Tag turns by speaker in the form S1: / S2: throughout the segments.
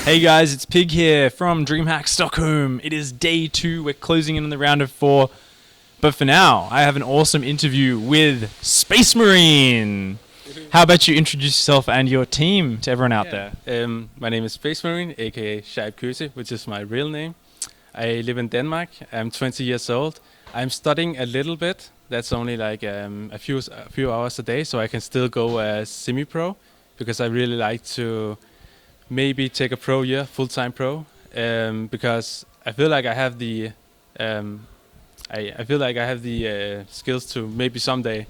S1: Hey guys, it's Pig here from DreamHack Stockholm. It is day 2. We're closing in on the round of 4. But for now, I have an awesome interview with SpaceMarine. How about you introduce yourself and your team to everyone out there?
S2: My name is SpaceMarine, aka Shaib Köse, which is my real name. I live in Denmark. I'm 20 years old. I'm studying a little bit. That's only like a few hours a day, so I can still go semi-pro, because I really like to maybe take a pro year, full-time pro, because I feel like I have the skills to maybe someday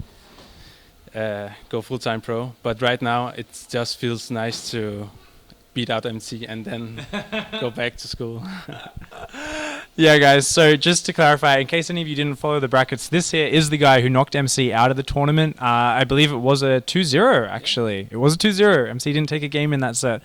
S2: go full-time pro. But right now it just feels nice to beat out MC and then go back to school.
S1: Yeah, guys, so just to clarify, in case any of you didn't follow the brackets, this here is the guy who knocked MC out of the tournament. I believe it was a 2-0, actually. It was a 2-0. MC didn't take a game in that set.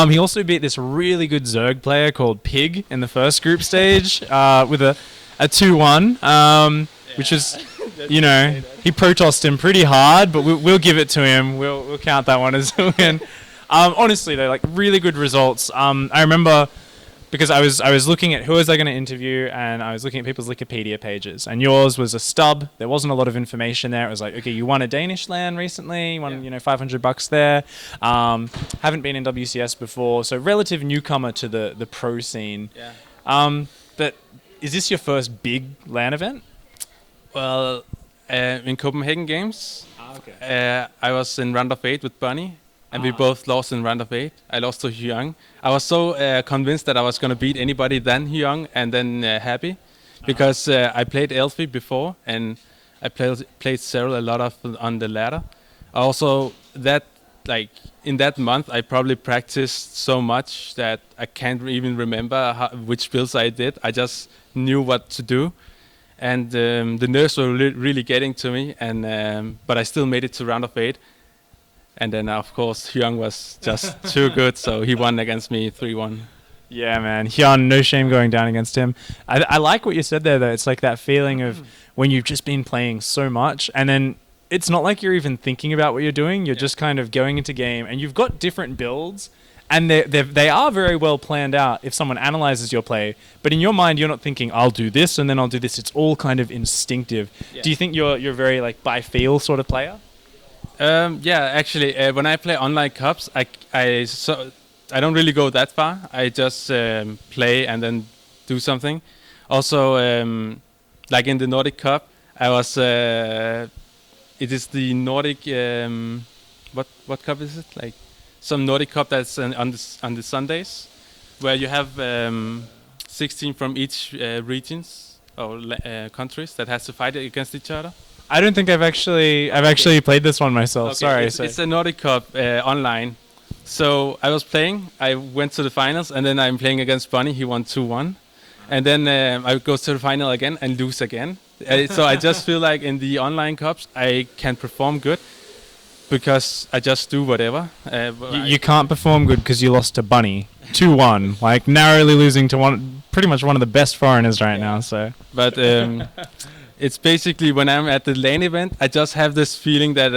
S1: He also beat this really good Zerg player called Pig in the first group stage with a 2-1, which is, you know, he Protossed him pretty hard, but we'll give it to him. We'll count that one as a win. Honestly, though, like, really good results. I remember, because I was looking at who was I going to interview, and I was looking at people's Wikipedia pages, and yours was a stub. There wasn't a lot of information there. It was like, okay, you won a Danish LAN recently, you won $500 there. Haven't been in WCS before, so relative newcomer to the pro scene.
S2: Yeah.
S1: But is this your first big LAN event?
S2: Well, in Copenhagen Games, I was in round of 8 with Bunny. And we both lost in round of 8. I lost to Hyung. I was so convinced that I was going to beat anybody than Hyung, and then happy, because I played Elfie before, and I played Cyril a lot on the ladder. Also, in that month, I probably practiced so much that I can't even remember which builds I did. I just knew what to do, and the nerves were really getting to me. And but I still made it to round of 8. And then, of course, Hyung was just too good, so he won against me 3-1.
S1: Yeah, man. Hyun, no shame going down against him. I like what you said there, though. It's like that feeling of when you've just been playing so much, and then it's not like you're even thinking about what you're doing. You're just kind of going into game, and you've got different builds, and they are very well planned out if someone analyzes your play. But in your mind, you're not thinking, I'll do this, and then I'll do this. It's all kind of instinctive. Yeah. Do you think you're very, like, by feel sort of player?
S2: Yeah, actually, when I play online cups, I don't really go that far. I just play and then do something. Also, like in the Nordic Cup, I was. It is the Nordic. What cup is it? Like some Nordic Cup that's on the Sundays, where you have 16 from each regions or countries that has to fight against each other.
S1: I don't think I've actually played this one myself.
S2: Okay.
S1: Sorry.
S2: It's a Nordic Cup online. So I was playing. I went to the finals, and then I'm playing against Bunny. He won 2-1, and then I go to the final again and lose again. So I just feel like in the online cups I can perform good because I just do whatever.
S1: You can't perform good because you lost to Bunny 2-1, like narrowly losing to pretty much one of the best foreigners right now. So,
S2: but. It's basically when I'm at the LAN event, I just have this feeling that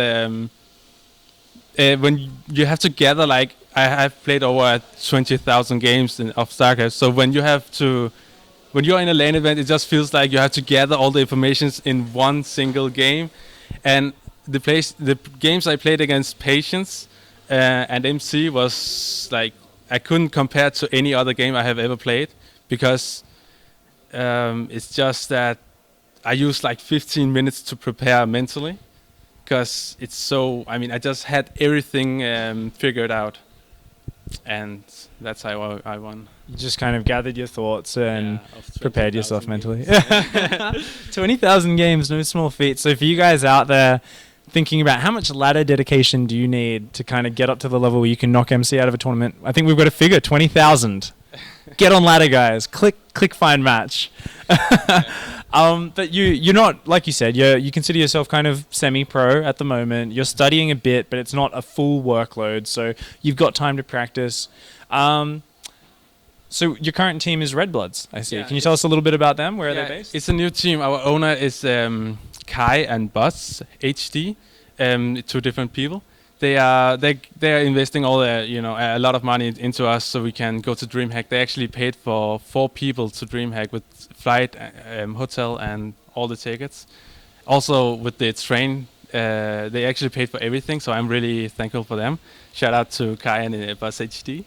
S2: when you have to gather, like I have played over 20,000 games of StarCraft, so when you're in a LAN event, it just feels like you have to gather all the informations in one single game. And the games I played against Patience and MC was like I couldn't compare to any other game I have ever played, because it's just that I use like 15 minutes to prepare mentally, because it's so. I mean, I just had everything figured out, and that's how I won.
S1: You just kind of gathered your thoughts and prepared yourself mentally. 20,000 games, no small feat. So for you guys out there thinking about how much ladder dedication do you need to kind of get up to the level where you can knock MC out of a tournament, I think we've got a figure, 20,000. Get on ladder, guys. Click find match. But you're not, like you said, you consider yourself kind of semi-pro at the moment. You're studying a bit, but it's not a full workload, so you've got time to practice. So your current team is RedBloods, I see. Can you tell us a little bit about them? Where are they based?
S2: It's a new team. Our owner is Kai and Buzz HD, 2 different people. they are investing all their a lot of money into us so we can go to DreamHack. They actually paid for 4 people to DreamHack with flight, hotel, and all the tickets. Also with the train, they actually paid for everything. So I'm really thankful for them. Shout out to Kai and Buzz HD.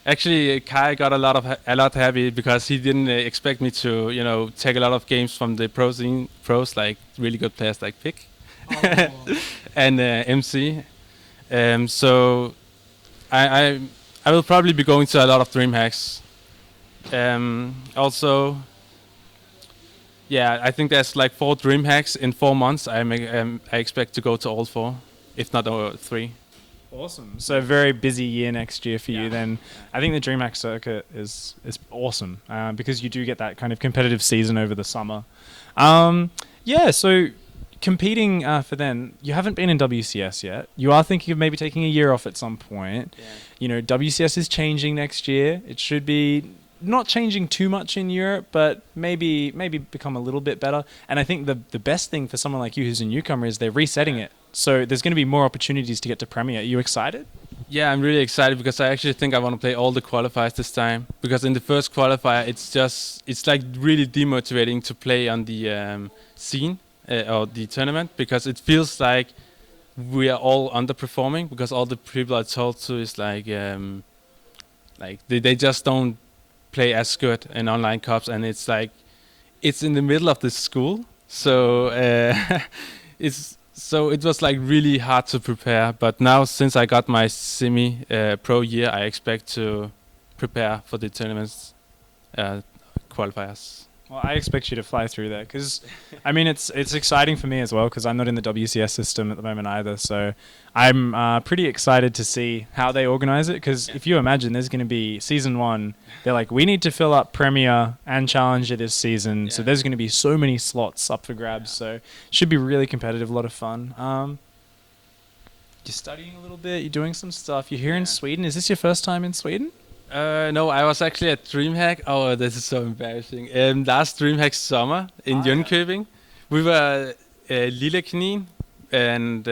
S2: Actually, Kai got a lot happy because he didn't expect me to take a lot of games from the pros like really good players like Pick. And MC. So I will probably be going to a lot of DreamHacks. Also, yeah, I think there's like 4 DreamHacks in 4 months. I expect to go to all 4, if not 3.
S1: Awesome. So a very busy year next year for you then. I think the DreamHack circuit is awesome because you do get that kind of competitive season over the summer. So competing for then, you haven't been in WCS yet. You are thinking of maybe taking a year off at some point. Yeah. WCS is changing next year. It should be not changing too much in Europe, but maybe become a little bit better. And I think the best thing for someone like you who's a newcomer is they're resetting it. So there's going to be more opportunities to get to Premier. Are you excited?
S2: Yeah, I'm really excited because I actually think I want to play all the qualifiers this time. Because in the first qualifier, it's like really demotivating to play on the scene or the tournament because it feels like we are all underperforming because all the people I told to is like they just don't play as good in online cups, and it's like it's in the middle of the school, so it was like really hard to prepare. But now since I got my semi pro year, I expect to prepare for the tournaments qualifiers.
S1: Well, I expect you to fly through there because, I mean, it's exciting for me as well because I'm not in the WCS system at the moment either. So I'm pretty excited to see how they organize it because if you imagine there's going to be season 1, they're like, we need to fill up Premier and Challenger this season. So there's going to be so many slots up for grabs. So it should be really competitive, a lot of fun. You're studying a little bit. You're doing some stuff. You're here in Sweden. Is this your first time in Sweden?
S2: No, I was actually at DreamHack. Oh, this is so embarrassing. Last DreamHack summer in Jönköping, we were Lille Kanin and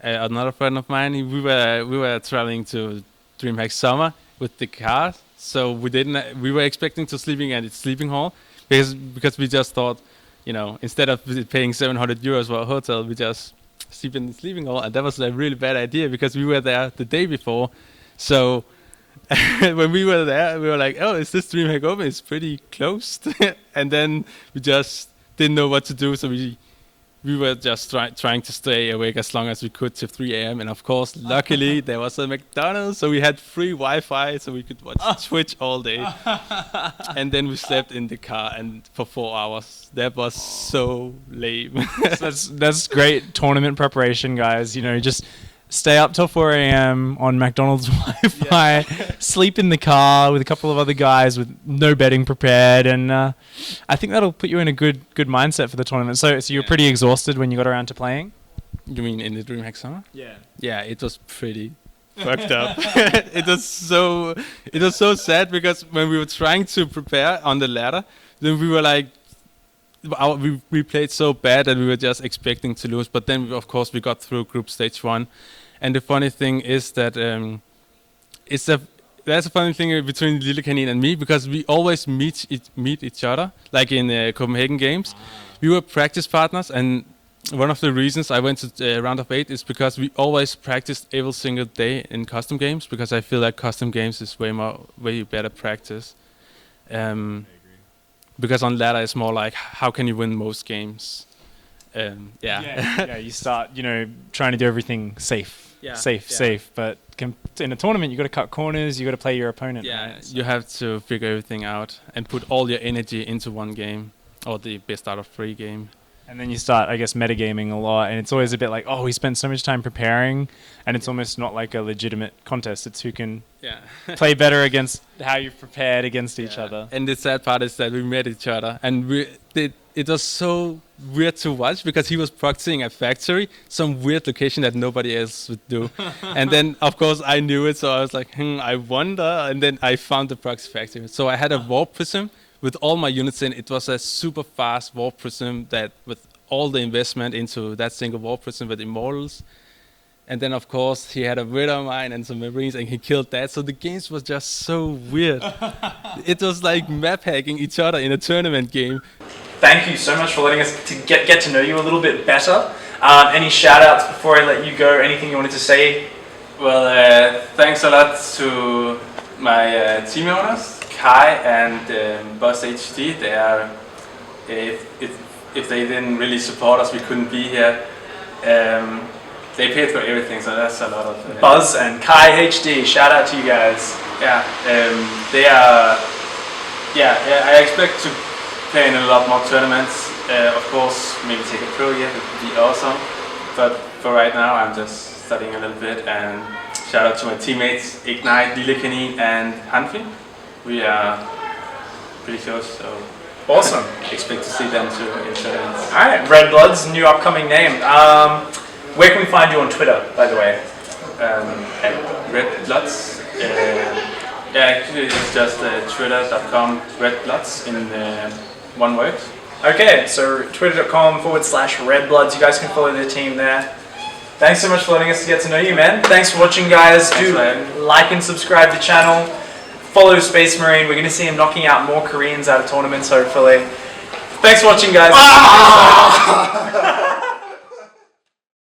S2: another friend of mine. We were traveling to DreamHack summer with the car, so we were expecting to sleeping at its sleeping hall because we just thought, instead of paying 700 euros for a hotel, we just sleep in the sleeping hall, and that was a really bad idea because we were there the day before, so. When we were there, we were like, "Oh, is this DreamHack open? It's pretty closed." And then we just didn't know what to do, so we were just trying to stay awake as long as we could till 3 a.m. And of course, luckily there was a McDonald's, so we had free Wi-Fi, so we could watch Twitch all day. And then we slept in the car and for 4 hours. That was so lame.
S1: So that's great tournament preparation, guys. Just. Stay up till 4 a.m. on McDonald's Wi-Fi, sleep in the car with a couple of other guys with no bedding prepared, and I think that'll put you in a good mindset for the tournament. So you're pretty exhausted when you got around to playing?
S2: You mean in the DreamHack summer?
S1: Yeah.
S2: Yeah, it was pretty fucked up. It was so sad because when we were trying to prepare on the ladder, then we were like, we played so bad that we were just expecting to lose, but then of course we got through group stage 1. And the funny thing is that there's a funny thing between Lille Kanin and me because we always meet each other, like in Copenhagen games. We were practice partners, and one of the reasons I went to round of 8 is because we always practiced every single day in custom games because I feel like custom games is way better practice. Because on ladder it's more like how can you win most games. You start trying to do everything safe, safe. But in a tournament you got to cut corners, you got to play your opponent. Right? So you have to figure everything out and put all your energy into one game or the best out of 3 game.
S1: And then you start, I guess, metagaming a lot, and it's always a bit like, oh, we spent so much time preparing, and it's almost not like a legitimate contest. It's who can play better against how you've prepared against each other.
S2: And the sad part is that we met each other, and it was so weird to watch because he was practicing at factory, some weird location that nobody else would do. And then, of course, I knew it, so I was like, I wonder, and then I found the practice factory. So I had a warp prism with all my units in. It was a super fast warp prism that with all the investment into that single war prison with Immortals. And then, of course, he had a Ritter mine and some Marines, and he killed that. So the games was just so weird. It was like map hacking each other in a tournament game.
S3: Thank you so much for letting us to get to know you a little bit better. Any shout outs before I let you go? Anything you wanted to say?
S2: Well, thanks a lot to my team owners, Kai and Boss HD. They are, if they didn't really support us, we couldn't be here. They paid for everything, so that's a lot of...
S3: Buzz and Kai HD, shout out to you guys.
S2: Yeah, they are... Yeah, I expect to play in a lot more tournaments. Of course, maybe take a pro year, that would be awesome. But for right now, I'm just studying a little bit. And shout out to my teammates, Ignite, Lillekani, and Hanfi. We are pretty close, so...
S3: Awesome.
S2: Expect to see them too in tournaments.
S3: Alright, RedBloods, new upcoming name. Where can we find you on Twitter, by the way?
S2: At RedBloods. Yeah, actually it's just twitter.com RedBloods in one word.
S3: Okay, so twitter.com/RedBloods. You guys can follow the team there. Thanks so much for letting us get to know you, man. Thanks for watching, guys.
S2: Thanks,
S3: Do
S2: man.
S3: like and subscribe to the channel. Follow SpaceMarine. We're going to see him knocking out more Koreans out of tournaments, hopefully. Thanks for watching, guys.